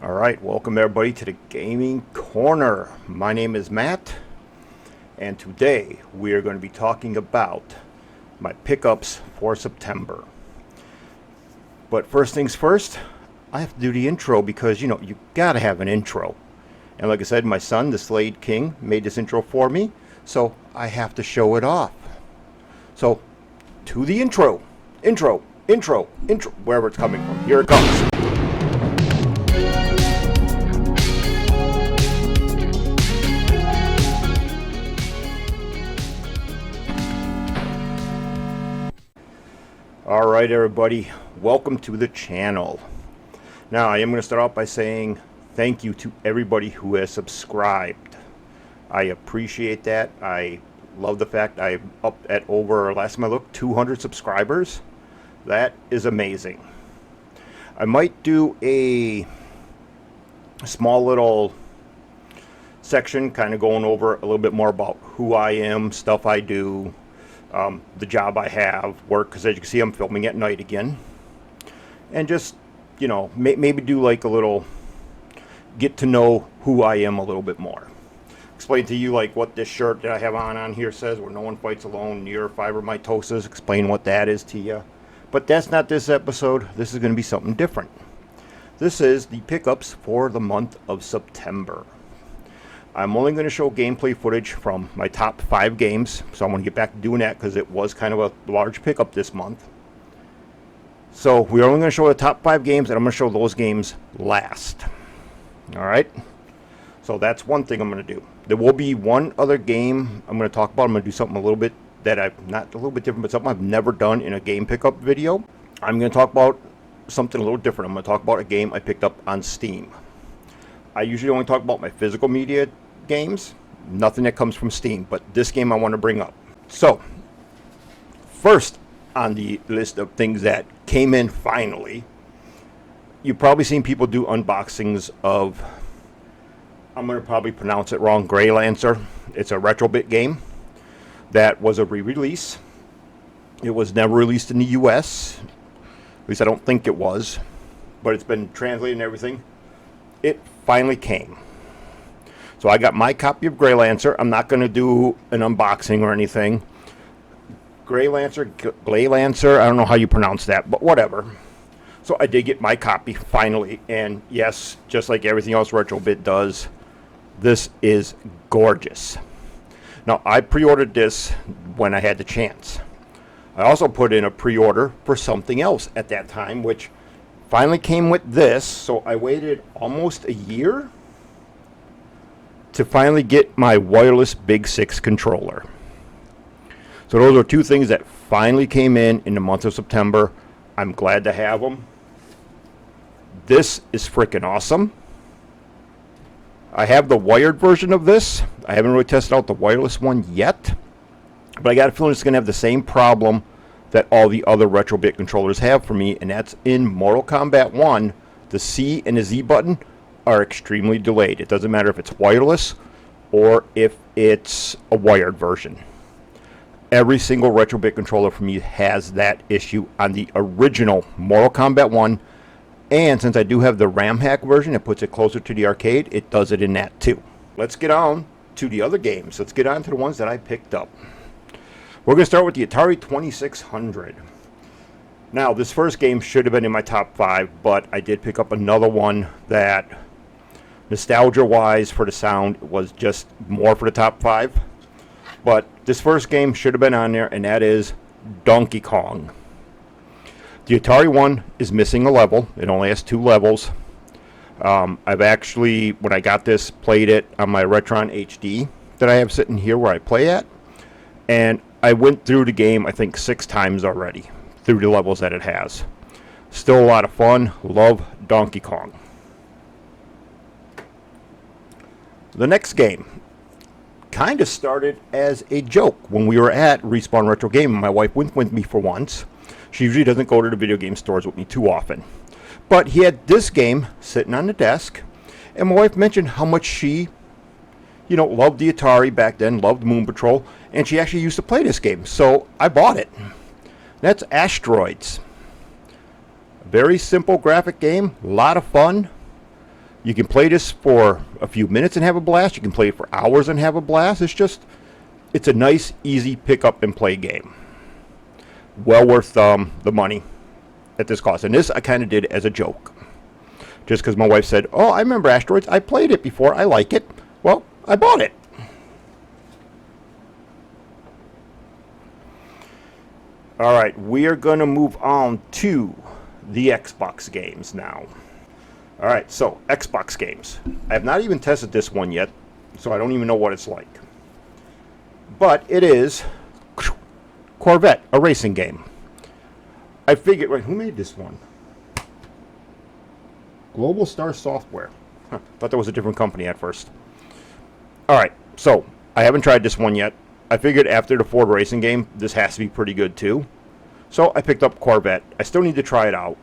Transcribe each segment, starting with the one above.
All right, welcome everybody to the Gaming Corner. My name is Matt, and today we are going to be talking about my pickups for September. But first things first, I have to do the intro because, you gotta have an intro. And like I said, my son, the Slade King, made this intro for me, so I have to show it off. So, to the intro, wherever it's coming from. Here it comes. Alright everybody, welcome to the channel. Now I am going to start off by saying thank you to everybody who has subscribed. I appreciate that. I love the fact I'm up at over, last time I looked, 200 subscribers. That is amazing. I might do a small little section kind of going over a little bit more about who I am, stuff I do, the job I have, work, because as you can see I'm filming at night again, and just maybe do like a little get to know who I am a little bit more, explain to you like what this shirt that I have on here says, where no one fights alone, near fibromatosis, explain what that is to you. But that's not this episode. This is going to be something different. This is the pickups for the month of September. I'm only going to show gameplay footage from my top 5 games, so I'm going to get back to doing that because it was kind of a large pickup this month. So we're only going to show the top 5 games, and I'm going to show those games last. Alright? So that's one thing I'm going to do. There will be one other game I'm going to talk about. I'm going to do something a little bit that not a little bit different, but something I've never done in a game pickup video. I'm going to talk about something a little different. I'm going to talk about a game I picked up on Steam. I usually only talk about my physical media games, nothing that comes from Steam, but this game I want to bring up. So, first on the list of things that came in finally, you've probably seen people do unboxings of, I'm going to probably pronounce it wrong, Grey Lancer. It's a Retrobit game that was a re-release. It was never released in the US, at least I don't think it was, but it's been translated and everything. It finally came. So I got my copy of Grey Lancer. I'm not going to do an unboxing or anything. Grey Lancer, I don't know how you pronounce that, but whatever. So I did get my copy finally, and yes, just like everything else Retrobit does, this is gorgeous. Now, I pre-ordered this when I had the chance. I also put in a pre-order for something else at that time, which finally came with this, so I waited almost a year to finally get my wireless Big 6 controller. So those are two things that finally came in the month of September. I'm glad to have them. This is freaking awesome. I have the wired version of this. I haven't really tested out the wireless one yet, but I got a feeling it's going to have the same problem that all the other Retrobit controllers have for me, and that's in Mortal Kombat 1, the C and the Z button are extremely delayed. It doesn't matter if it's wireless or if it's a wired version. Every single Retrobit controller for me has that issue on the original Mortal Kombat 1, and since I do have the RAM hack version that puts it closer to the arcade, it does it in that too. Let's get on to the other games. Let's get on to the ones that I picked up. We're going to start with the Atari 2600. Now, this first game should have been in my top 5, but I did pick up another one that, nostalgia-wise for the sound, was just more for the top 5. But this first game should have been on there, and that is Donkey Kong. The Atari one is missing a level. It only has 2 levels. I've actually, when I got this, played it on my Retron HD that I have sitting here where I play at. And I went through the game, I think, 6 times already, through the levels that it has. Still a lot of fun. Love Donkey Kong. The next game kind of started as a joke when we were at Respawn Retro Gaming. My wife went with me for once. She usually doesn't go to the video game stores with me too often. But he had this game sitting on the desk, and my wife mentioned how much she, loved the Atari back then, loved Moon Patrol, and she actually used to play this game. So I bought it. That's Asteroids. Very simple graphic game, a lot of fun. You can play this for a few minutes and have a blast. You can play it for hours and have a blast. It's a nice, easy pick up and play game. Well worth the money at this cost. And this I kind of did as a joke. Just because my wife said, oh, I remember Asteroids. I played it before. I like it. Well, I bought it. All right, we are going to move on to the Xbox games now. All right, so Xbox games. I have not even tested this one yet, so I don't even know what it's like. But it is Corvette, a racing game. I figured, wait, who made this one? Global Star Software. Thought that was a different company at first. All right, so I haven't tried this one yet. I figured after the Ford racing game, this has to be pretty good too. So I picked up Corvette. I still need to try it out.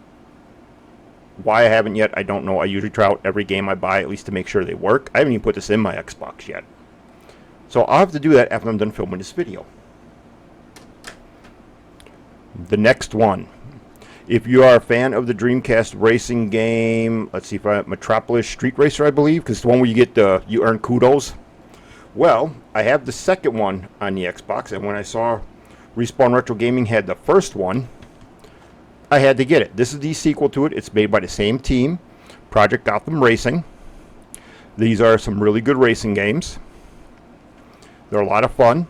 Why I haven't yet, I don't know. I usually try out every game I buy, at least to make sure they work. I haven't even put this in my Xbox yet. So I'll have to do that after I'm done filming this video. The next one. If you are a fan of the Dreamcast racing game, let's see if Metropolis Street Racer, I believe, because it's the one where you earn kudos. Well, I have the second one on the Xbox, and when I saw Respawn Retro Gaming had the first one, I had to get it. This is the sequel to it. It's made by the same team, Project Gotham Racing. These are some really good racing games. They're a lot of fun.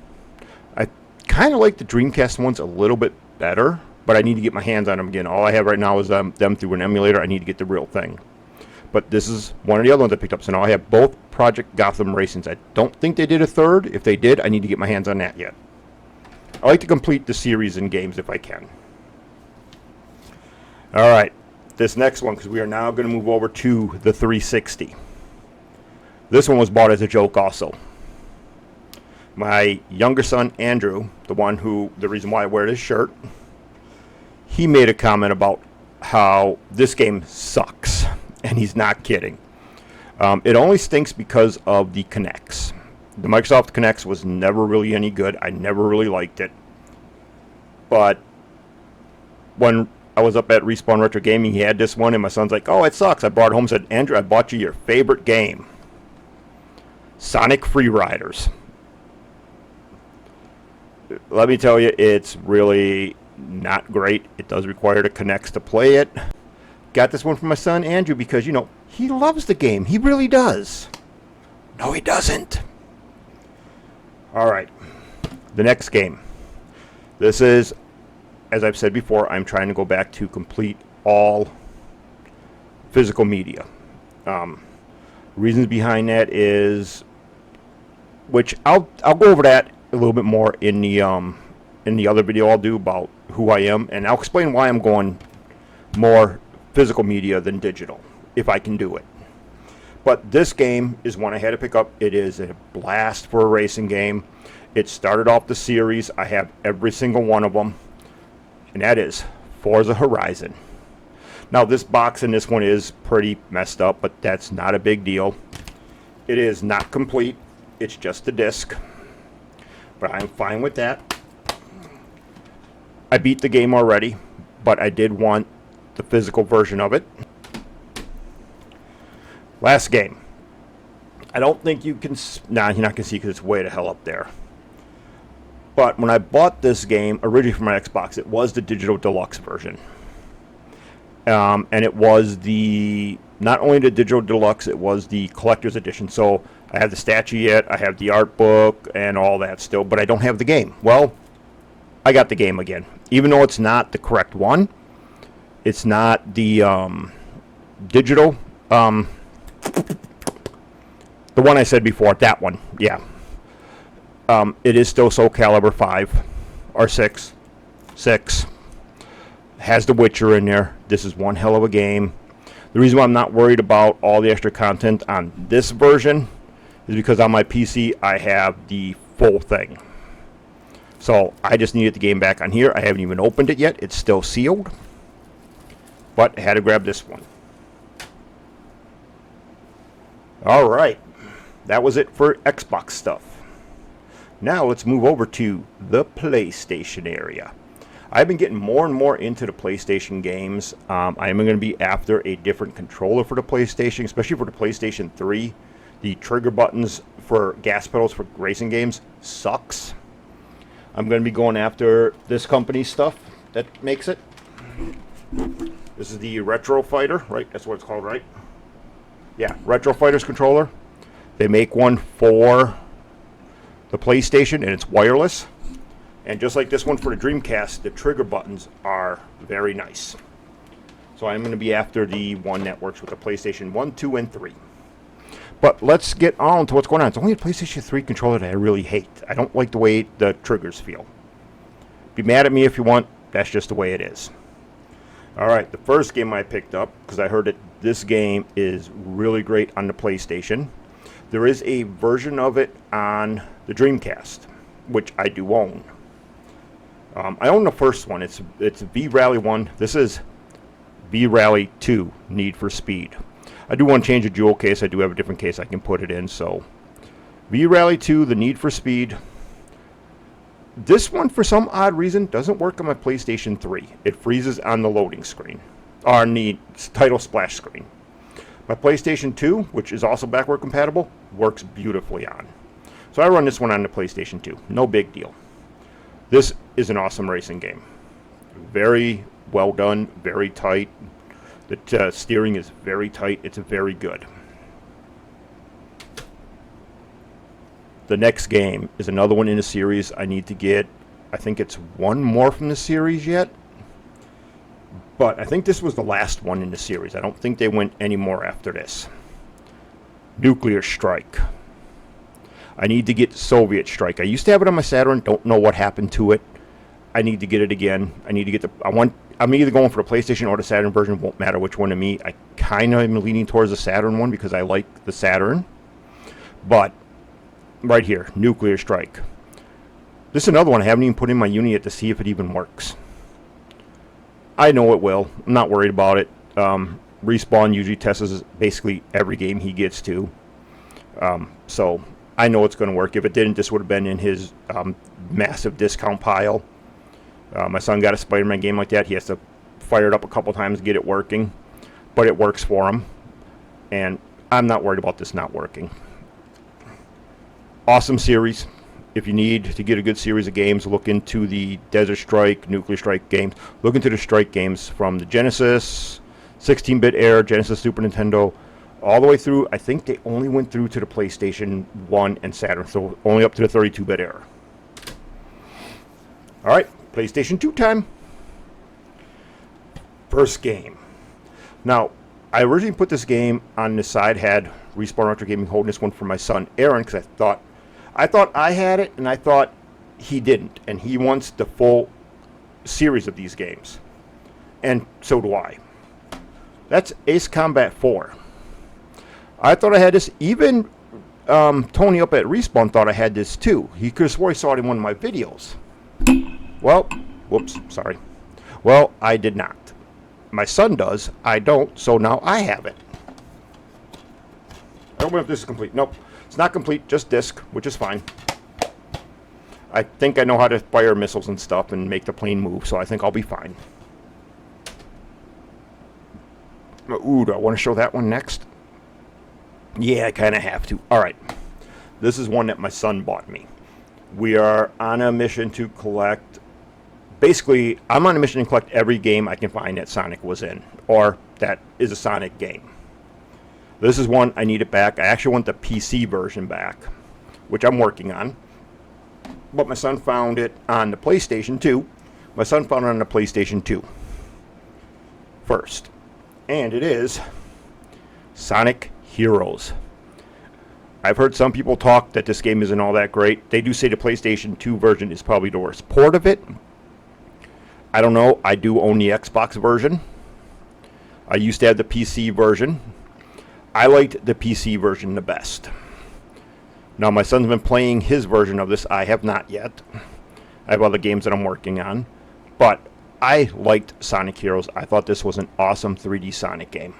I kind of like the Dreamcast ones a little bit better, but I need to get my hands on them again. All I have right now is them through an emulator. I need to get the real thing. But this is one of the other ones I picked up. So now I have both Project Gotham Racings. I don't think they did a third. If they did, I need to get my hands on that yet. I like to complete the series in games if I can. All right, this next one, because we are now going to move over to the 360. This one was bought as a joke also. My younger son, Andrew, the reason why I wear this shirt, he made a comment about how this game sucks, and he's not kidding. It only stinks because of the Kinects. The Microsoft Kinects was never really any good. I never really liked it. But when I was up at Respawn Retro Gaming, he had this one, and my son's like, oh, it sucks. I brought it home and said, Andrew, I bought you your favorite game, Sonic Free Riders. Let me tell you, it's really not great. It does require the Kinects to play it. Got this one from my son, Andrew, because, he loves the game. He really does. No, he doesn't. All right. The next game. This is, as I've said before, I'm trying to go back to complete all physical media. Reasons behind that is, which I'll go over that a little bit more in the other video I'll do about who I am, and I'll explain why I'm going more physical media than digital, if I can do it. But this game is one I had to pick up. It is a blast for a racing game. It started off the series. I have every single one of them, and that is Forza Horizon. Now, this box in this one is pretty messed up, but that's not a big deal. It is not complete. It's just a disc, but I'm fine with that. I beat the game already, but I did want the physical version of it. Last game. I don't think you can... Nah, you're not going to see because it's way the hell up there. But when I bought this game, originally for my Xbox, it was the Digital Deluxe version. And it was not only the Digital Deluxe, it was the Collector's Edition. So I have the statue yet, I have the art book, and all that still, but I don't have the game. Well, I got the game again. Even though it's not the correct one, it's not the digital... the one I said before, that one, yeah. It is still Soul Calibur 5 or 6. Has The Witcher in there. This is one hell of a game. The reason why I'm not worried about all the extra content on this version is because on my PC I have the full thing. So I just needed the game back on here. I haven't even opened it yet. It's still sealed. But I had to grab this one. All right. That was it for Xbox stuff. Now let's move over to the PlayStation area. I've been getting more and more into the PlayStation games. I am going to be after a different controller for the PlayStation, especially for the PlayStation 3. The trigger buttons for gas pedals for racing games sucks. I'm going to be going after this company's stuff that makes it. This is the Retro Fighter, right? That's what it's called, right? Yeah, Retro Fighter's controller. They make one for the PlayStation, and it's wireless. And just like this one for the Dreamcast, the trigger buttons are very nice. So I'm going to be after the one that works with the PlayStation 1, 2, and 3. But let's get on to what's going on. It's only a PlayStation 3 controller that I really hate. I don't like the way the triggers feel. Be mad at me if you want. That's just the way it is. Alright, the first game I picked up, because I heard that this game is really great on the PlayStation. There is a version of it on the Dreamcast, which I do own. I own the first one. It's V-Rally 1. This is V-Rally 2, Need for Speed. I do want to change the jewel case. I do have a different case I can put it in. So, V-Rally 2, the Need for Speed. This one, for some odd reason, doesn't work on my PlayStation 3. It freezes on the loading screen, or on the title splash screen. My PlayStation 2, which is also backward compatible, works beautifully on. So I run this one on the PlayStation 2. No big deal. This is an awesome racing game. Very well done, very tight. The steering is very tight. It's very good. The next game is another one in the series. I need to get, I think it's one more from the series yet. But I think this was the last one in the series. I don't think they went any more after this. Nuclear Strike. I need to get Soviet Strike. I used to have it on my Saturn. Don't know what happened to it. I need to get it again. I need to get the... I'm either going for the PlayStation or the Saturn version. Won't matter which one to me. I kind of am leaning towards the Saturn one because I like the Saturn. But... right here, Nuclear Strike. This is another one I haven't even put in my unit yet to see if it even works. I know it will. I'm not worried about it. Respawn usually tests basically every game he gets to. So I know it's going to work. If it didn't, this would have been in his massive discount pile. My son got a Spider-Man game like that. He has to fire it up a couple times to get it working. But it works for him. And I'm not worried about this not working. Awesome series. If you need to get a good series of games, look into the Desert Strike, Nuclear Strike games. Look into the Strike games from the Genesis, 16-bit era, Genesis, Super Nintendo, all the way through. I think they only went through to the PlayStation 1 and Saturn, so only up to the 32-bit era. All right, PlayStation 2 time. First game. Now, I originally put this game on the side, had Respawn Retro Gaming holding this one for my son Aaron, because I thought I had it, and I thought he didn't, and he wants the full series of these games, and so do I. That's Ace Combat 4. I thought I had this. Even Tony up at Respawn thought I had this too. He could have swore he saw it in one of my videos. Well, whoops, sorry. Well, I did not. My son does. I don't, so now I have it. I don't know if this is complete. Nope. It's not complete, just disc, which is fine. I think I know how to fire missiles and stuff and make the plane move, so I think I'll be fine. Ooh, do I want to show that one next? Yeah, I kind of have to. Alright. This is one that my son bought me. We are on a mission to collect... Basically, I'm on a mission to collect every game I can find that Sonic was in, or that is a Sonic game. This is one I need it back. I actually want the PC version back, which I'm working on. But my son found it on the PlayStation 2. My son found it on the PlayStation 2 first. And it is Sonic Heroes. I've heard some people talk that this game isn't all that great. They do say the PlayStation 2 version is probably the worst port of it. I don't know. I do own the Xbox version. I used to have the PC version. I liked the PC version the best. Now, my son's been playing his version of this. I have not yet. I have other games that I'm working on. But I liked Sonic Heroes. I thought this was an awesome 3D Sonic game.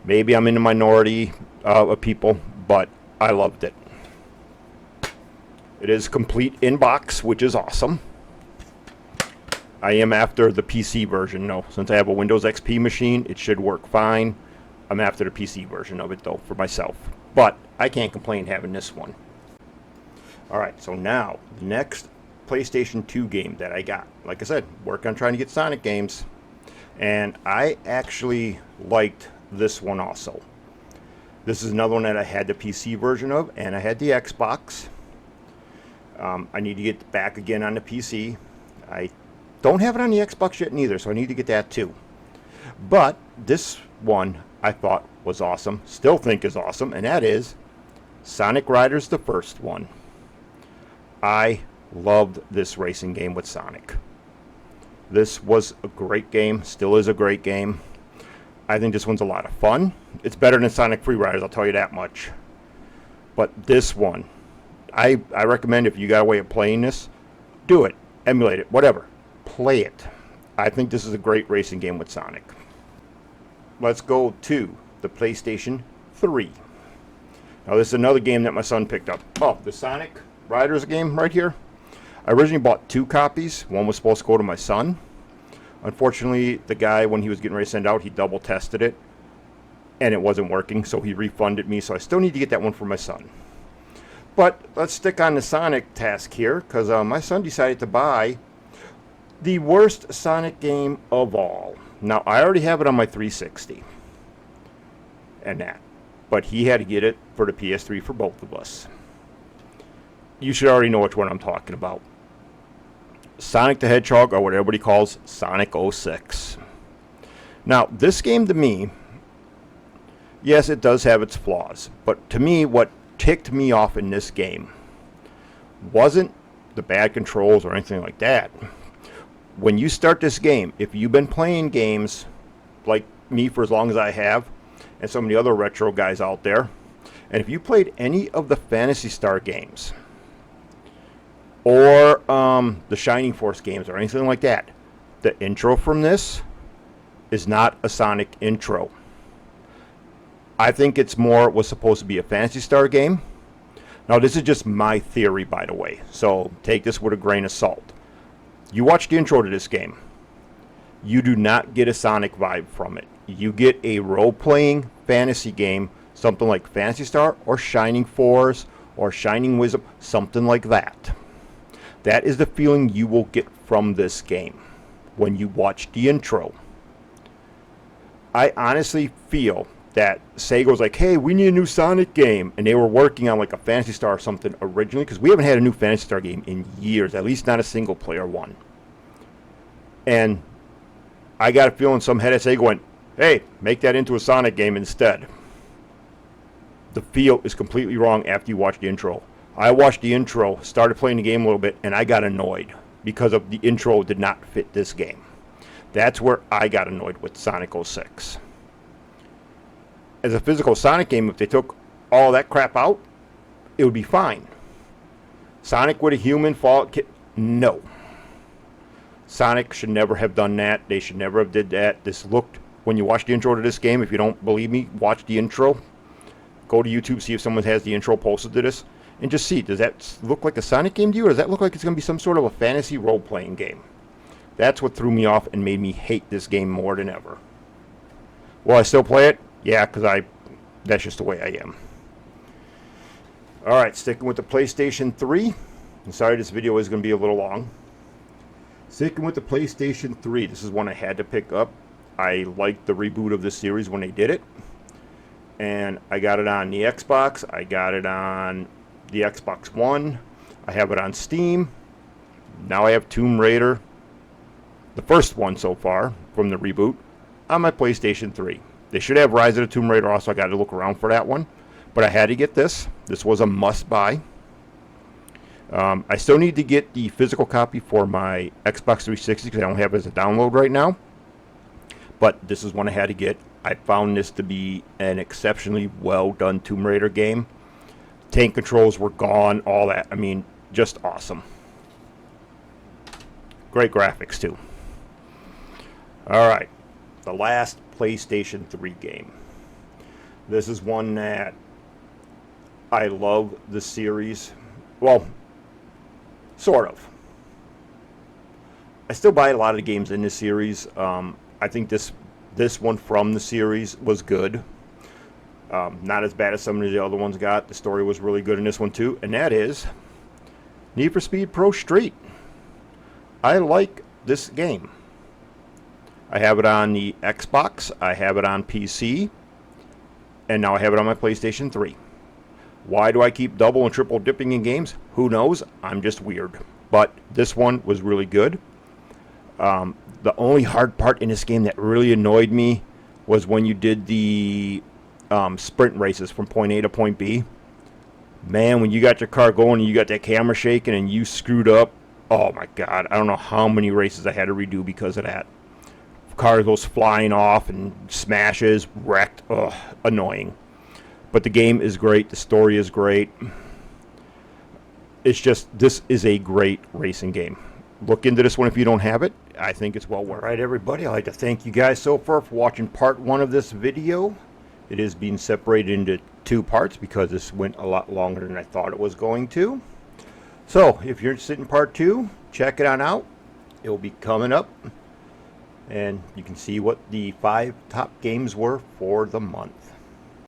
Maybe I'm in the minority of people, but I loved it. It is complete in box, which is awesome. I am after the PC version, though. Since I have a Windows XP machine, it should work fine. I'm after the PC version of it, though, for myself. But I can't complain having this one. Alright, so now, the next PlayStation 2 game that I got. Like I said, work on trying to get Sonic games. And I actually liked this one also. This is another one that I had the PC version of, and I had the Xbox. I need to get back again on the PC. I don't have it on the Xbox yet neither, so I need to get that too. But this one I thought was awesome, still think is awesome, and that is Sonic Riders, the first one. I loved this racing game with Sonic. This was a great game, still is a great game. I think this one's a lot of fun. It's better than Sonic Free Riders, I'll tell you that much. But this one, I recommend if you got a way of playing this, do it, emulate it, whatever. Play it. I think this is a great racing game with Sonic. Let's go to the PlayStation 3. Now this is another game that my son picked up. Oh, the Sonic Riders game right here. I originally bought 2 copies. One was supposed to go to my son. Unfortunately, the guy, when he was getting ready to send out, he double tested it and it wasn't working, so he refunded me, so I still need to get that one for my son. But let's stick on the Sonic task here, because my son decided to buy the worst Sonic game of all. Now, I already have it on my 360 and that, but he had to get it for the PS3 for both of us. You should already know which one I'm talking about. Sonic the Hedgehog, or what everybody calls Sonic 06. Now, this game to me, yes, it does have its flaws, but to me, what ticked me off in this game wasn't the bad controls or anything like that. When you start this game, if you've been playing games like me for as long as I have, and some of the other retro guys out there, and if you played any of the Phantasy Star games, or the Shining Force games, or anything like that, the intro from this is not a Sonic intro. I think it's more was supposed to be a Phantasy Star game. Now, this is just my theory, by the way, so take this with a grain of salt. You watch the intro to this game, you do not get a Sonic vibe from it. You get a role-playing fantasy game, something like Phantasy Star or Shining Force or Shining Wisdom, something like that. That is the feeling you will get from this game when you watch the intro. I honestly feel that Sega was like, hey, we need a new Sonic game, and they were working on like a Phantasy Star or something originally, because we haven't had a new Phantasy Star game in years, at least not a single player one. And I got a feeling some head at Sega went, hey, make that into a Sonic game instead. The feel is completely wrong after you watch the intro. I watched the intro, started playing the game a little bit, and I got annoyed because of the intro did not fit this game. That's where I got annoyed with Sonic 06. As a physical Sonic game, if they took all that crap out, it would be fine. Sonic with a human fall kit, no. Sonic should never have done that. They should never have did that. This looked, when you watch the intro to this game, if you don't believe me, watch the intro. Go to YouTube, see if someone has the intro posted to this, and just see, does that look like a Sonic game to you, or does that look like it's going to be some sort of a fantasy role-playing game? That's what threw me off and made me hate this game more than ever. Will I still play it? Yeah, because that's just the way I am. Alright, sticking with the PlayStation 3. I'm sorry this video is going to be a little long. Sticking with the PlayStation 3, this is one I had to pick up. I liked the reboot of this series when they did it. And I got it on the Xbox. I got it on the Xbox One. I have it on Steam. Now I have Tomb Raider, the first one so far from the reboot, on my PlayStation 3. They should have Rise of the Tomb Raider also. I got to look around for that one. But I had to get this. This was a must-buy. I still need to get the physical copy for my Xbox 360 because I don't have it as a download right now. But this is one I had to get. I found this to be an exceptionally well-done Tomb Raider game. Tank controls were gone, all that. I mean, just awesome. Great graphics, too. Alright, the last PlayStation 3 game. This is one that I love the series. Well, sort of. I still buy a lot of the games in this series. I think this one from the series was good. Not as bad as some of the other ones got. The story was really good in this one too, and that is Need for Speed Pro Street. I like this game. I have it on the Xbox, I have it on PC, and now I have it on my PlayStation 3. Why do I keep double and triple dipping in games? Who knows? I'm just weird. But this one was really good. The only hard part in this game that really annoyed me was when you did the sprint races from point A to point B. Man, when you got your car going and you got that camera shaking and you screwed up, oh my God, I don't know how many races I had to redo because of that. Car goes flying off and smashes, wrecked, annoying. But the game is great, the story is great. It's just, this is a great racing game. Look into this one if you don't have it. I think it's well worth it. All right, everybody, I'd like to thank you guys so far for watching part 1 of this video. It is being separated into 2 parts because this went a lot longer than I thought it was going to. So, if you're interested in part 2, check it on out. It will be coming up. And you can see what the 5 top games were for the month.